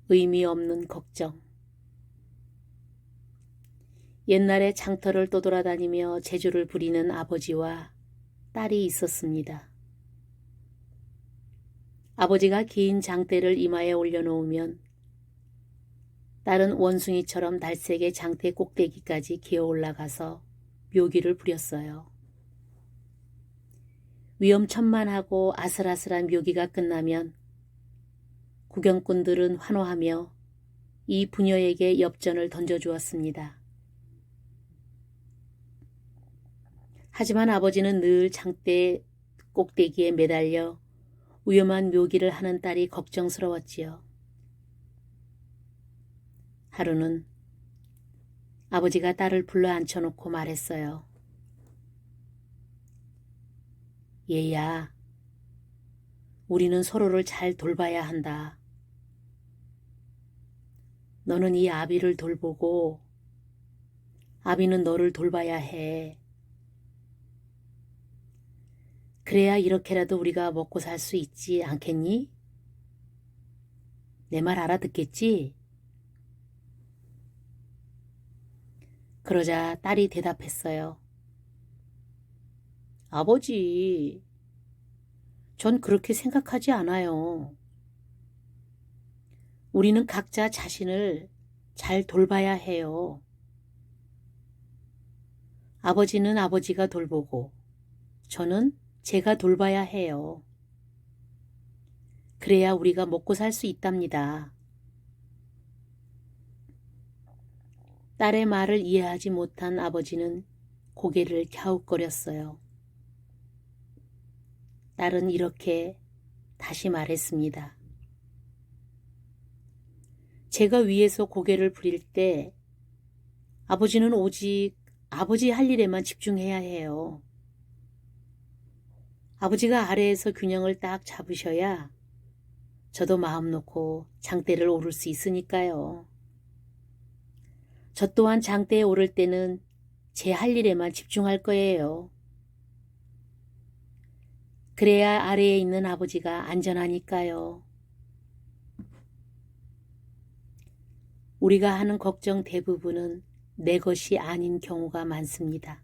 의미 없는 걱정. 옛날에 장터를 떠돌아다니며 재주를 부리는 아버지와 딸이 있었습니다. 아버지가 긴 장대를 이마에 올려놓으면 딸은 원숭이처럼 날쌔게 장대 꼭대기까지 기어 올라가서 묘기를 부렸어요. 위험천만하고 아슬아슬한 묘기가 끝나면 구경꾼들은 환호하며 이 부녀에게 엽전을 던져주었습니다. 하지만 아버지는 늘 장대 꼭대기에 매달려 위험한 묘기를 하는 딸이 걱정스러웠지요. 하루는 아버지가 딸을 불러 앉혀놓고 말했어요. 얘야, 우리는 서로를 잘 돌봐야 한다. 너는 이 아비를 돌보고 아비는 너를 돌봐야 해. 그래야 이렇게라도 우리가 먹고 살 수 있지 않겠니? 내 말 알아듣겠지? 그러자 딸이 대답했어요. 아버지, 전 그렇게 생각하지 않아요. 우리는 각자 자신을 잘 돌봐야 해요. 아버지는 아버지가 돌보고 저는 제가 돌봐야 해요. 그래야 우리가 먹고 살 수 있답니다. 딸의 말을 이해하지 못한 아버지는 고개를 갸웃거렸어요. 딸은 이렇게 다시 말했습니다. 제가 위에서 고개를 부릴 때 아버지는 오직 아버지 할 일에만 집중해야 해요. 아버지가 아래에서 균형을 딱 잡으셔야 저도 마음 놓고 장대를 오를 수 있으니까요. 저 또한 장대에 오를 때는 제 할 일에만 집중할 거예요. 그래야 아래에 있는 아버지가 안전하니까요. 우리가 하는 걱정 대부분은 내 것이 아닌 경우가 많습니다.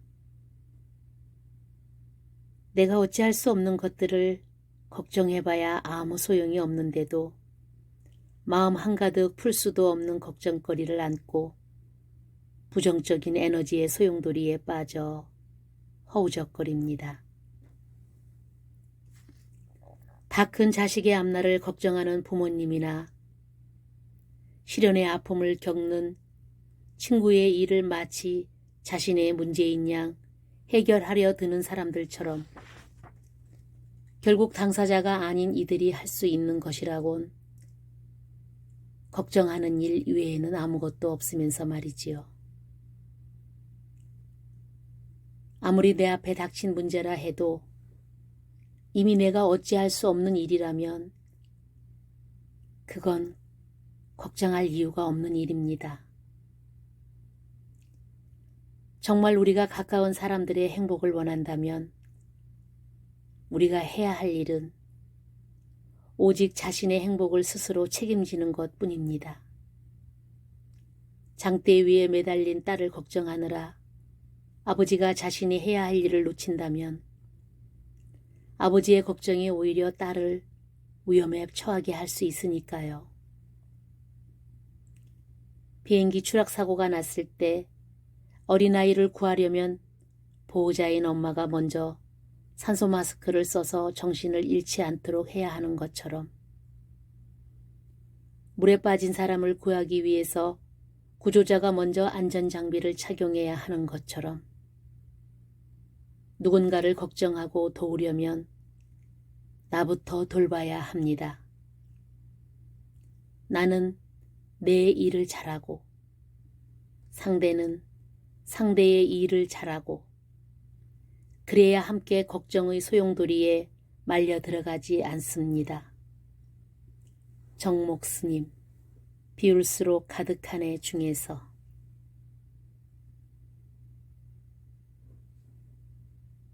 내가 어찌할 수 없는 것들을 걱정해봐야 아무 소용이 없는데도 마음 한가득 풀 수도 없는 걱정거리를 안고 부정적인 에너지의 소용돌이에 빠져 허우적거립니다. 다 큰 자식의 앞날을 걱정하는 부모님이나 실연의 아픔을 겪는 친구의 일을 마치 자신의 문제인 양 해결하려 드는 사람들처럼 결국 당사자가 아닌 이들이 할 수 있는 것이라곤 걱정하는 일 외에는 아무것도 없으면서 말이지요. 아무리 내 앞에 닥친 문제라 해도 이미 내가 어찌할 수 없는 일이라면 그건 걱정할 이유가 없는 일입니다. 정말 우리가 가까운 사람들의 행복을 원한다면 우리가 해야 할 일은 오직 자신의 행복을 스스로 책임지는 것뿐입니다. 장대 위에 매달린 딸을 걱정하느라 아버지가 자신이 해야 할 일을 놓친다면 아버지의 걱정이 오히려 딸을 위험에 처하게 할 수 있으니까요. 비행기 추락사고가 났을 때 어린아이를 구하려면 보호자인 엄마가 먼저 산소 마스크를 써서 정신을 잃지 않도록 해야 하는 것처럼 물에 빠진 사람을 구하기 위해서 구조자가 먼저 안전장비를 착용해야 하는 것처럼 누군가를 걱정하고 도우려면 나부터 돌봐야 합니다. 나는 내 일을 잘하고 상대는 상대의 일을 잘하고 그래야 함께 걱정의 소용돌이에 말려 들어가지 않습니다. 정목 스님, 비울수록 가득한 애 중에서